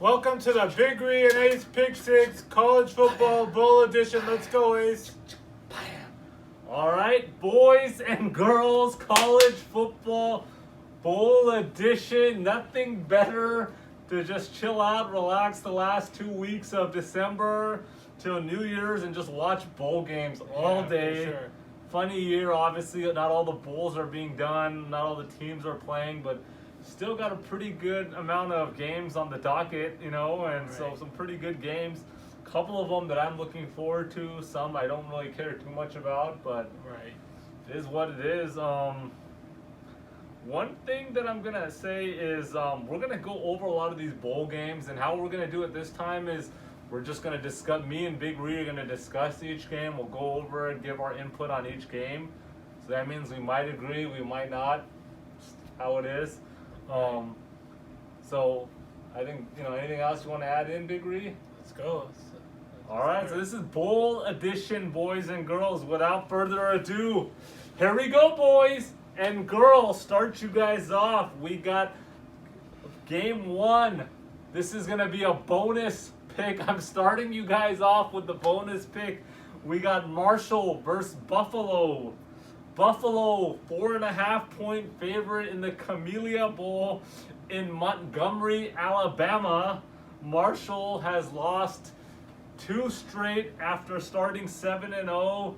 Welcome to the BigRiandAce Pick 6 College Football Bowl Edition. Let's go, Ace. All right, boys and girls, college football bowl edition. Nothing better to just chill out, relax the last 2 weeks of December till New Year's and just watch bowl games all day. For sure. Funny year, obviously. Not all the bowls are being done, not all the teams are playing, but still got a pretty good amount of games on the docket, you know, and so some pretty good games. Couple of them that I'm looking forward to. Some I don't really care too much about, but it is what it is. One thing that I'm gonna say is we're gonna go over a lot of these bowl games, and how we're gonna do it this time is we're just gonna discuss. Me and Big Ree are gonna discuss each game. We'll go over and give our input on each game. So that means we might agree, we might not. Just how it is. So I think, you know, anything else you want to add in, Big Ree? Let's go. All right, so this is bowl edition, boys and girls. Without further ado, here we go, boys and girls. Start you guys off. We got game one. This is gonna be a bonus pick. I'm starting you guys off with the bonus pick. We got Marshall versus Buffalo. Buffalo, 4.5 point favorite in the Camellia Bowl in Montgomery, Alabama. Marshall has lost 2 straight after starting 7-0.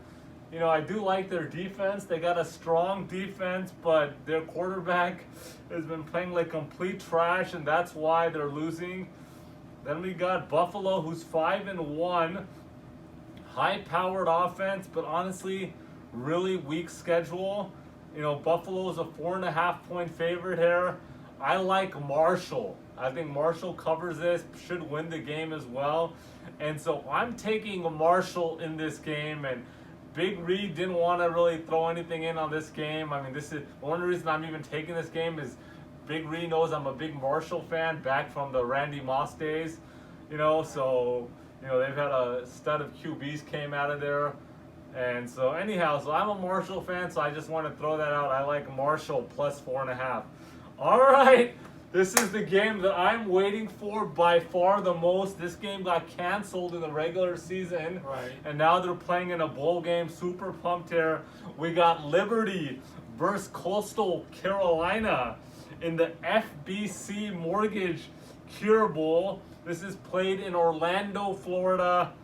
You know, I do like their defense. They got a strong defense, but their quarterback has been playing like complete trash, and that's why they're losing. Then we got Buffalo, who's 5-1. High-powered offense, but honestly, really weak schedule. You know, Buffalo is a 4.5 point favorite here. I like Marshall. I think Marshall covers this, should win the game as well. And so I'm taking Marshall in this game, and Big Reed didn't want to really throw anything in on this game. I mean, this is one reason I'm even taking this game is Big Reed knows I'm a big Marshall fan back from the Randy Moss days, you know, so, you know, they've had a stud of QBs came out of there. And so anyhow, so I'm a Marshall fan, so I just want to throw that out. I like Marshall plus 4.5. All right, this is the game that I'm waiting for by far the most. This game got canceled in the regular season, and now they're playing in a bowl game. Super pumped here. We got Liberty versus Coastal Carolina in the FBC Mortgage Cure Bowl. This is played in Orlando, Florida.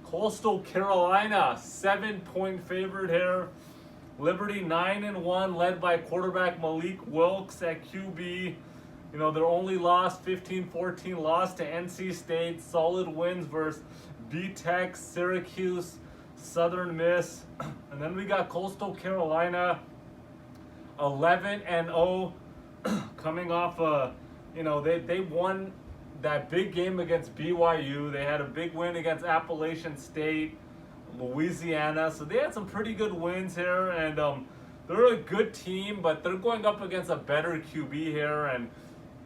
Coastal Carolina, 7 point favorite here. Liberty 9-1, led by quarterback Malik Wilkes at QB. You know, their only loss, 15-14 loss to NC State. Solid wins versus VTech, Syracuse, Southern Miss. And then we got Coastal Carolina, 11-0, coming off you know, they won that big game against BYU. They had a big win against Appalachian State, Louisiana. So they had some pretty good wins here, and they're a good team, but they're going up against a better QB here. And,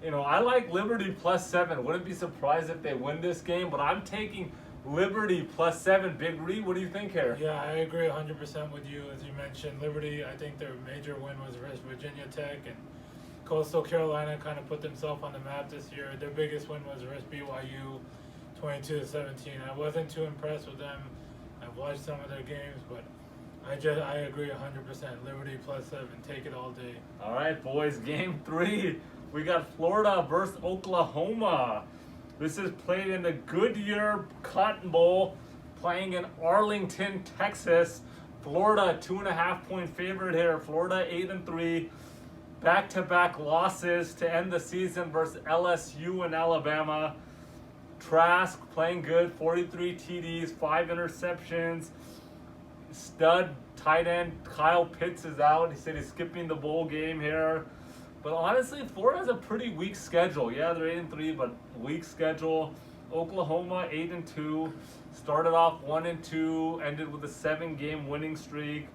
you know, I like Liberty plus 7. Wouldn't be surprised if they win this game, but I'm taking Liberty plus 7. Big Reed, what do you think here? Yeah, I agree 100% with you. As you mentioned, Liberty, I think their major win was versus Virginia Tech, and Coastal Carolina kind of put themselves on the map this year. Their biggest win was versus BYU, 22-17. I wasn't too impressed with them. I've watched some of their games, but I agree 100%. Liberty plus 7, take it all day. All right, boys, game 3. We got Florida versus Oklahoma. This is played in the Goodyear Cotton Bowl, playing in Arlington, Texas. Florida, 2.5 point favorite here. Florida 8-3. Back-to-back losses to end the season versus LSU and Alabama. Trask playing good, 43 TDs, 5 interceptions. Stud tight end Kyle Pitts is out. He said he's skipping the bowl game here. But honestly, Florida has a pretty weak schedule. Yeah, they're 8-3, but weak schedule. Oklahoma 8-2. Started off 1-2, ended with a 7-game winning streak.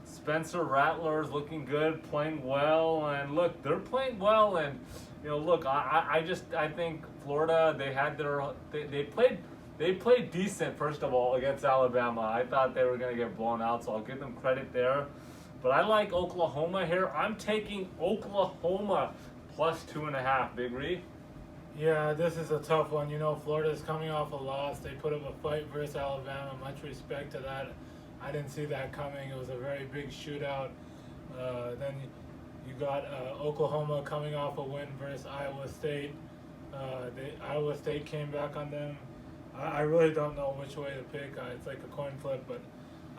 Spencer Rattler's looking good, playing well, and look, they're playing well, and you know, look, I think Florida, they played decent first of all against Alabama. I thought they were gonna get blown out, so I'll give them credit there. But I like Oklahoma here. I'm taking Oklahoma plus 2.5. Big Reed. Yeah, this is a tough one. You know, Florida's coming off a loss. They put up a fight versus Alabama. Much respect to that. I didn't see that coming. It was a very big shootout. Then you got Oklahoma coming off a win versus Iowa State. Iowa State came back on them. I really don't know which way to pick. It's like a coin flip, but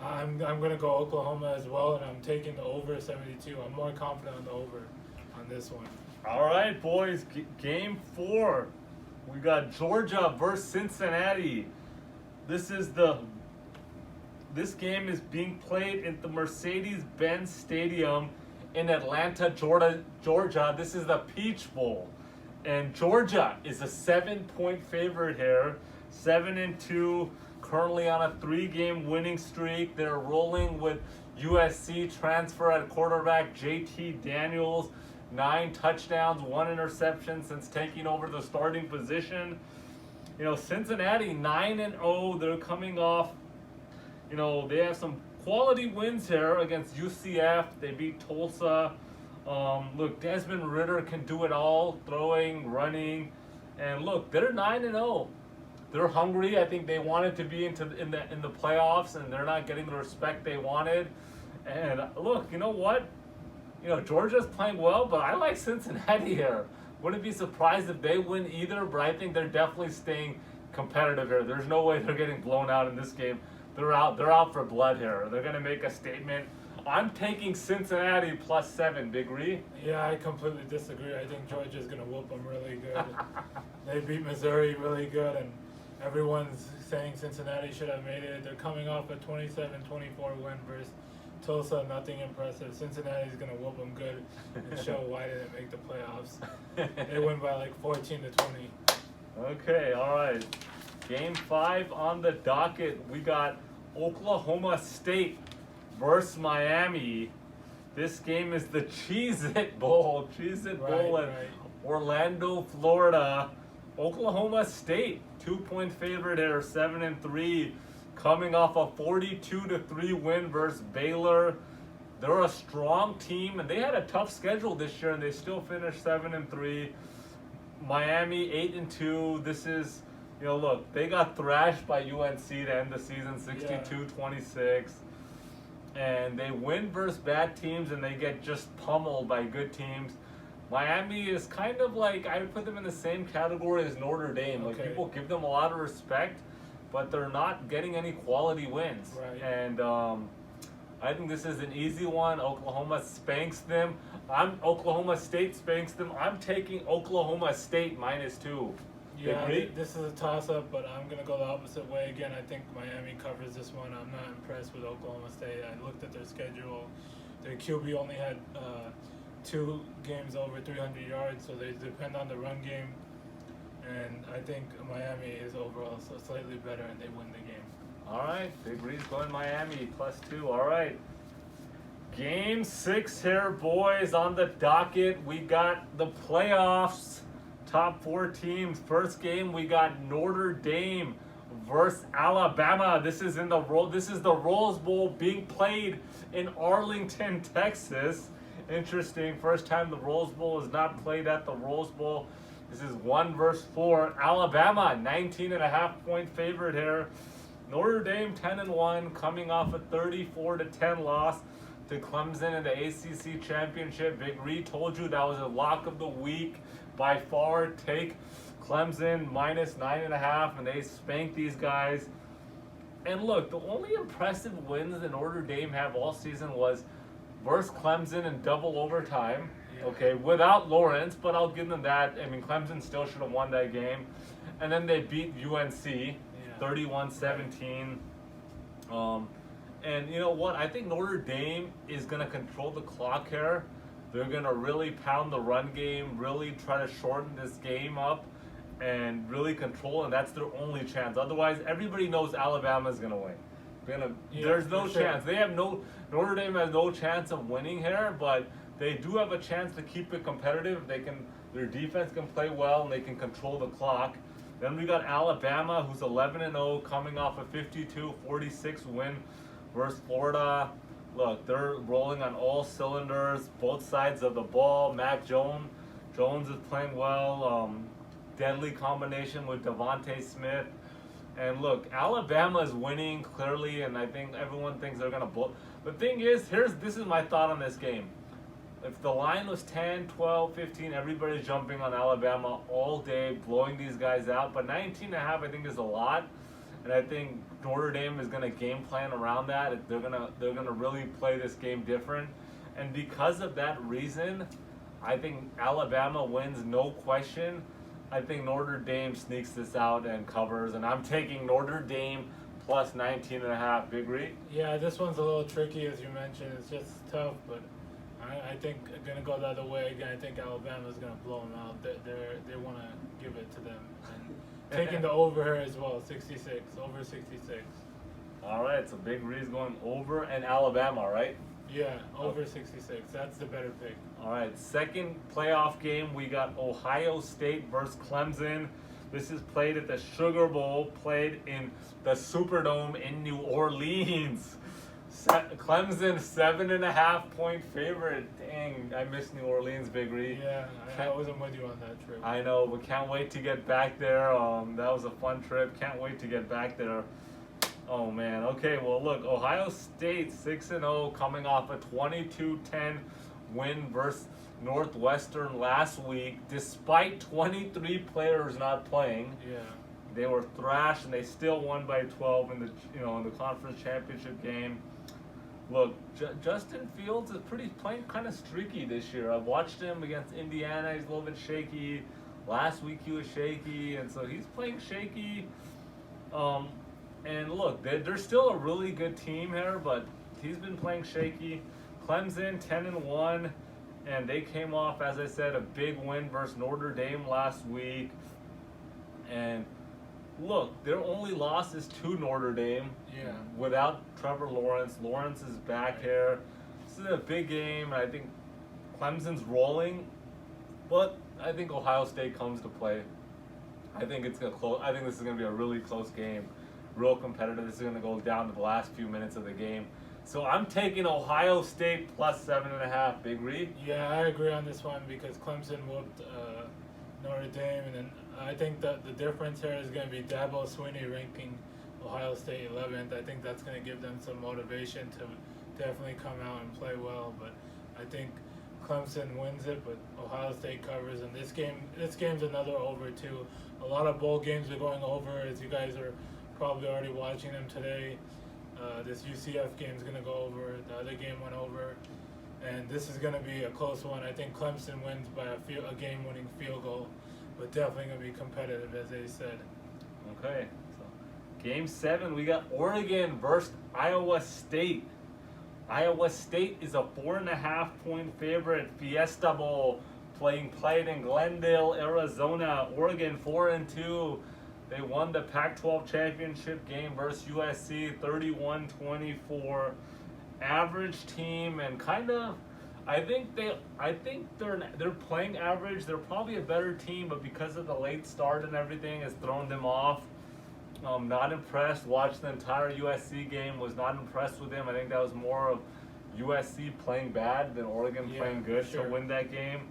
I'm gonna go Oklahoma as well, and I'm taking the over 72. I'm more confident on the over on this one. All right, boys. Game 4. We got Georgia versus Cincinnati. This game is being played at the Mercedes-Benz Stadium in Atlanta, Georgia. This is the Peach Bowl. And Georgia is a 7-point favorite here. 7-2, currently on a 3-game winning streak. They're rolling with USC transfer at quarterback JT Daniels. 9 touchdowns, 1 interception since taking over the starting position. You know, Cincinnati 9-0. They're coming off, you know, they have some quality wins here against UCF. They beat Tulsa. Look, Desmond Ridder can do it all, throwing, running, and look, they're 9-0. They're hungry. I think they wanted to be in the playoffs, and they're not getting the respect they wanted. And look, you know what? You know, Georgia's playing well, but I like Cincinnati here. Wouldn't be surprised if they win either, but I think they're definitely staying competitive here. There's no way they're getting blown out in this game. They're out for blood here. They're gonna make a statement. I'm taking Cincinnati +7, Big Ree. Yeah, I completely disagree. I think Georgia's gonna whoop them really good. They beat Missouri really good, and everyone's saying Cincinnati should have made it. They're coming off a 27-24 win versus Tulsa, nothing impressive. Cincinnati's gonna whoop them good and show why they didn't make the playoffs. They win by like 14-20. Okay, all right. Game 5 on the docket. We got Oklahoma State versus Miami. This game is the Cheez-It Bowl. Cheez-It Bowl at Orlando, Florida. Oklahoma State, 2-point favorite here, 7-3. Coming off a 42-3 win versus Baylor. They're a strong team, and they had a tough schedule this year, and they still finished 7-3. Miami 8-2. This is, you know, look, they got thrashed by UNC to end the season, 62-26. And they win versus bad teams, and they get just pummeled by good teams. Miami is kind of like, I would put them in the same category as Notre Dame. Like, people give them a lot of respect, but they're not getting any quality wins. Right. And I think this is an easy one. Oklahoma spanks them. Oklahoma State spanks them. I'm taking Oklahoma State -2. Yeah, this is a toss-up, but I'm going to go the opposite way again. I think Miami covers this one. I'm not impressed with Oklahoma State. I looked at their schedule. Their QB only had 2 games over 300 yards, so they depend on the run game. And I think Miami is overall so slightly better, and they win the game. All right, Big Reed's going Miami +2. All right. Game 6 here, boys, on the docket. We got the playoffs. Top 4 teams. First game, we got Notre Dame versus Alabama. This is the Rose Bowl being played in Arlington, Texas. Interesting. First time the Rose Bowl is not played at the Rose Bowl. This is 1 versus 4. Alabama, 19.5-point favorite here. Notre Dame 10-1, coming off a 34-10 loss to Clemson in the ACC championship. Big Reed told you that was a lock of the week. By far, take Clemson -9.5, and they spanked these guys. And look, the only impressive wins that Notre Dame have all season was versus Clemson in double overtime. Okay, without Lawrence, but I'll give them that. I mean, Clemson still should have won that game. And then they beat UNC 31-17. And you know what? I think Notre Dame is going to control the clock here. They're going to really pound the run game, really try to shorten this game up, and really control, and that's their only chance. Otherwise, everybody knows Alabama's going to win. There's no chance. Notre Dame has no chance of winning here, but they do have a chance to keep it competitive. Their defense can play well, and they can control the clock. Then we got Alabama, who's 11-0, coming off a 52-46 win versus Florida. Look, they're rolling on all cylinders, both sides of the ball. Mac Jones is playing well. deadly combination with Devontae Smith. And look, Alabama is winning clearly, and I think everyone thinks they're going to blow. The thing is, this is my thought on this game. If the line was 10, 12, 15, everybody's jumping on Alabama all day, blowing these guys out. But 19.5, I think, is a lot. And I think Notre Dame is going to game plan around that. They're gonna really play this game different. And because of that reason, I think Alabama wins, no question. I think Notre Dame sneaks this out and covers. And I'm taking Notre Dame plus 19.5. Big Reed? Yeah, this one's a little tricky, as you mentioned. It's just tough, but I think I'm gonna go the other way again. I think Alabama's gonna blow them out. They want to give it to them. And taking the over here as well, 66, over 66. All right, so Big Reed's going over and Alabama, right? Yeah, over 66. That's the better pick. All right, second playoff game, we got Ohio State versus Clemson. This is played at the Sugar Bowl, played in the Superdome in New Orleans. Clemson 7.5 point favorite. Dang, I miss New Orleans, Big Reed. Yeah, I wasn't with you on that trip. I know, but can't wait to get back there. That was a fun trip. Can't wait to get back there. Oh man. Okay, well look, Ohio State 6-0, coming off a 22-10 win versus Northwestern last week, despite 23 players not playing. Yeah. They were thrashed, and they still won by 12 in the conference championship game. Look, Justin Fields is playing kind of streaky this year. I've watched him against Indiana. He's a little bit shaky. Last week he was shaky, and so he's playing shaky. And look, they're still a really good team here, but he's been playing shaky. Clemson 10-1, and they came off, as I said, a big win versus Notre Dame last week. And look, their only loss is to Notre Dame. Yeah. Without Trevor Lawrence. Lawrence is back here. This is a big game. I think Clemson's rolling, but I think Ohio State comes to play. I think it's gonna close. I think this is gonna be a really close game, real competitive. This is gonna go down to the last few minutes of the game. So I'm taking Ohio State plus 7.5. Big Reed? Yeah, I agree on this one because Clemson whooped Notre Dame, and then I think that the difference here is going to be Dabo Swinney ranking Ohio State 11th. I think that's going to give them some motivation to definitely come out and play well. But I think Clemson wins it, but Ohio State covers. And this game's another over too. A lot of bowl games are going over, as you guys are probably already watching them today. This UCF game is going to go over. The other game went over. And this is going to be a close one. I think Clemson wins by a game-winning field goal, but definitely going to be competitive, as they said. Okay. So, game 7, we got Oregon versus Iowa State. Iowa State is a 4.5 point favorite. Fiesta Bowl played in Glendale, Arizona. Oregon 4-2. They won the Pac-12 championship game versus USC 31-24. Average team, and kind of, I think they're playing average. They're probably a better team, but because of the late start and everything has thrown them off. Not impressed. Watched the entire USC game. Was not impressed with them. I think that was more of USC playing bad than Oregon playing good to win that game.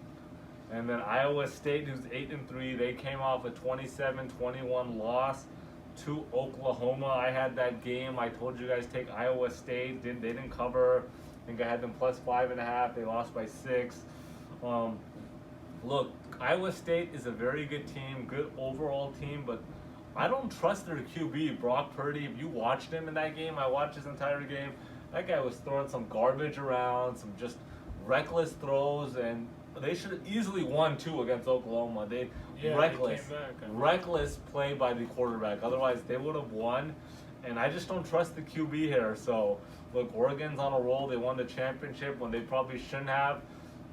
And then Iowa State, who's 8-3, they came off a 27-21 loss to Oklahoma. I had that game. I told you guys take Iowa State. They didn't cover. I think I had them plus 5.5. They lost by 6. Look, Iowa State is a very good team, good overall team, but I don't trust their QB, Brock Purdy. If you watched him in that game, I watched his entire game. That guy was throwing some garbage around, some just reckless throws, and they should have easily won too against Oklahoma. Reckless play by the quarterback. Otherwise, they would have won. And I just don't trust the QB here. So, look, Oregon's on a roll. They won the championship when they probably shouldn't have.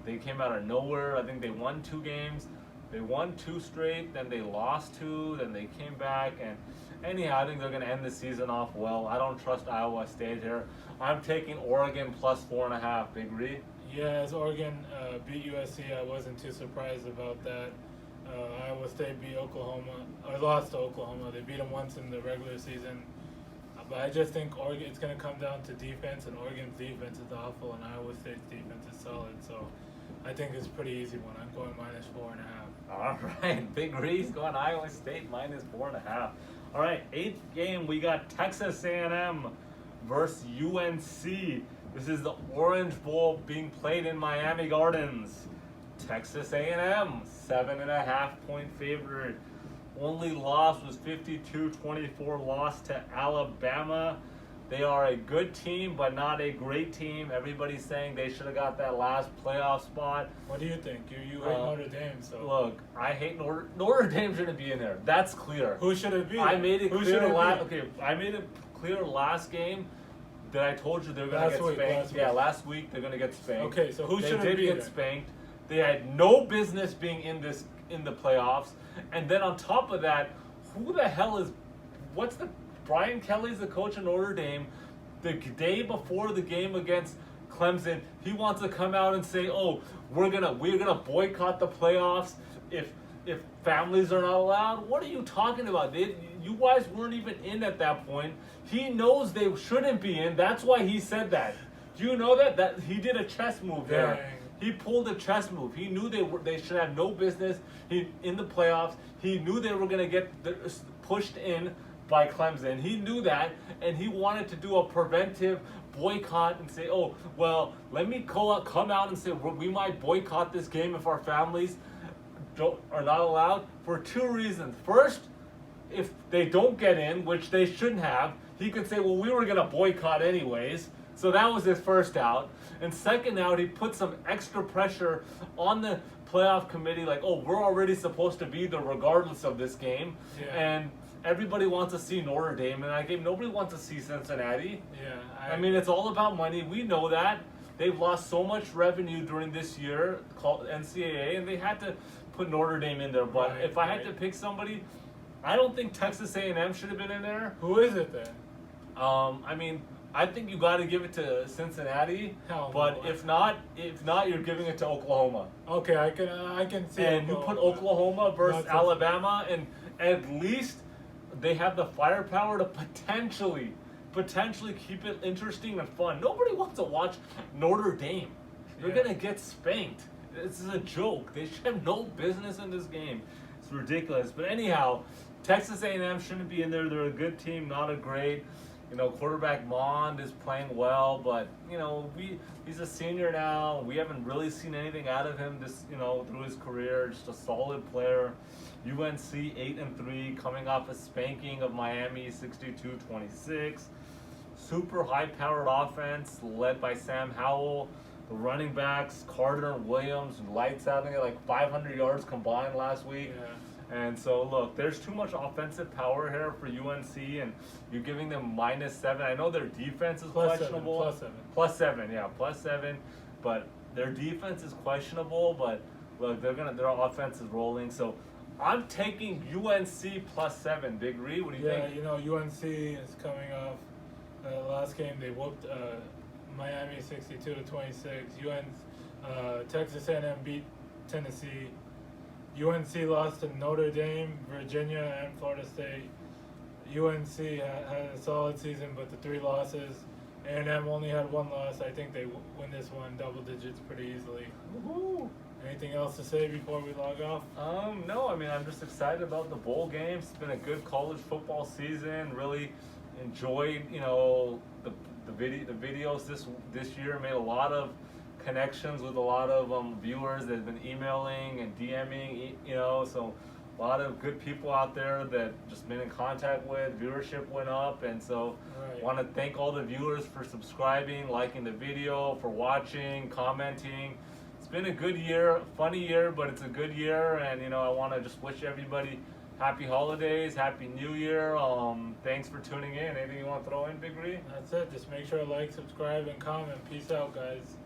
They came out of nowhere. I think they won 2 games. They won 2 straight. Then they lost 2. Then they came back. And anyhow, I think they're going to end the season off well. I don't trust Iowa State here. I'm taking Oregon plus 4.5. Big Reed? Yeah, as Oregon beat USC, I wasn't too surprised about that. Iowa State beat Oklahoma, or lost to Oklahoma. They beat them once in the regular season. But I just think Oregon, it's going to come down to defense, and Oregon's defense is awful, and Iowa State's defense is solid. So I think it's a pretty easy one. I'm going -4.5. All right, Big Reese going Iowa State -4.5. All right, 8th game, we got Texas A&M versus UNC. This is the Orange Bowl being played in Miami Gardens. Texas A&M, 7.5-point favorite. Only loss was 52-24 loss to Alabama. They are a good team, but not a great team. Everybody's saying they should have got that last playoff spot. What do you think? You hate Notre Dame, so. Look, I hate Notre Dame shouldn't be in there. That's clear. Who should it be? I made it Who clear should it last. be? Okay, I made it clear last game that I told you they're gonna Last get week, spanked. last week. Yeah, last week they're gonna get spanked. Okay, so who should They it did be get then? spanked. They had no business being in the playoffs. And then on top of that, who the hell is? Brian Kelly's the coach of Notre Dame. The day before the game against Clemson, he wants to come out and say, "Oh, we're gonna boycott the playoffs if families are not allowed." What are you talking about? You guys weren't even in at that point. He knows they shouldn't be in. That's why he said that. Do you know that he did a chess move there? Dang. He pulled a chess move. He knew they should have no business in the playoffs. He knew they were gonna get pushed in by Clemson. He knew that, and he wanted to do a preventive boycott and say, "Oh, well, let me come out and say we might boycott this game if our families are not allowed," for 2 reasons. First, if they don't get in, which they shouldn't have, he could say, "Well, we were going to boycott anyways." So that was his first out. And second out, he put some extra pressure on the playoff committee, like, "Oh, we're already supposed to be there regardless of this game." Yeah. And everybody wants to see Notre Dame in that game. Nobody wants to see Cincinnati. Yeah. I mean, it's all about money. We know that. They've lost so much revenue during this year, called NCAA, and they had to put Notre Dame in there. But Right, if I had right. to pick somebody, I don't think Texas A&M should have been in there. Who is it then? I mean, I think you got to give it to Cincinnati. Hell But no. if not, you're giving it to Oklahoma. Okay, I can see. And you put Oklahoma versus Not Alabama, and at least they have the firepower to potentially keep it interesting and fun. Nobody wants to watch Notre Dame. They're Yeah. gonna get spanked. This is a joke. They should have no business in this game. It's ridiculous. But anyhow, Texas A&M shouldn't be in there. They're a good team, not a great. Quarterback Mond is playing well, but he's a senior now. We haven't really seen anything out of him through his career. Just a solid player. UNC 8-3, coming off a spanking of Miami 62-26. Super high-powered offense led by Sam Howell. The running backs Carter and Williams lights out. They got like 500 yards combined last week. Yeah. And so, look, there's too much offensive power here for UNC, and you're giving them -7. I know their defense is questionable. +7. But their defense is questionable. But look, their offense is rolling. So I'm taking UNC +7. Big Reed, what do you think? UNC is coming off last game. They whooped Miami 62-26. Texas A&M beat Tennessee. UNC lost to Notre Dame, Virginia, and Florida State. UNC had a solid season, but the 3 losses. A&M only had 1 loss. I think they win this one double digits pretty easily. Woohoo! Anything else to say before we log off? No, I mean, I'm just excited about the bowl games. It's been a good college football season. Really enjoyed, the videos this year. Made a lot of connections with a lot of viewers that have been emailing and DMing, so a lot of good people out there that just been in contact with. Viewership went up, and so Right. want to thank all the viewers for subscribing, liking the video, for watching, commenting. It's been a good year, funny year, but it's a good year, and I want to just wish everybody happy holidays, happy New Year. Thanks for tuning in. Anything you want to throw in, Big Ree? That's it. Just make sure to like, subscribe, and comment. Peace out, guys.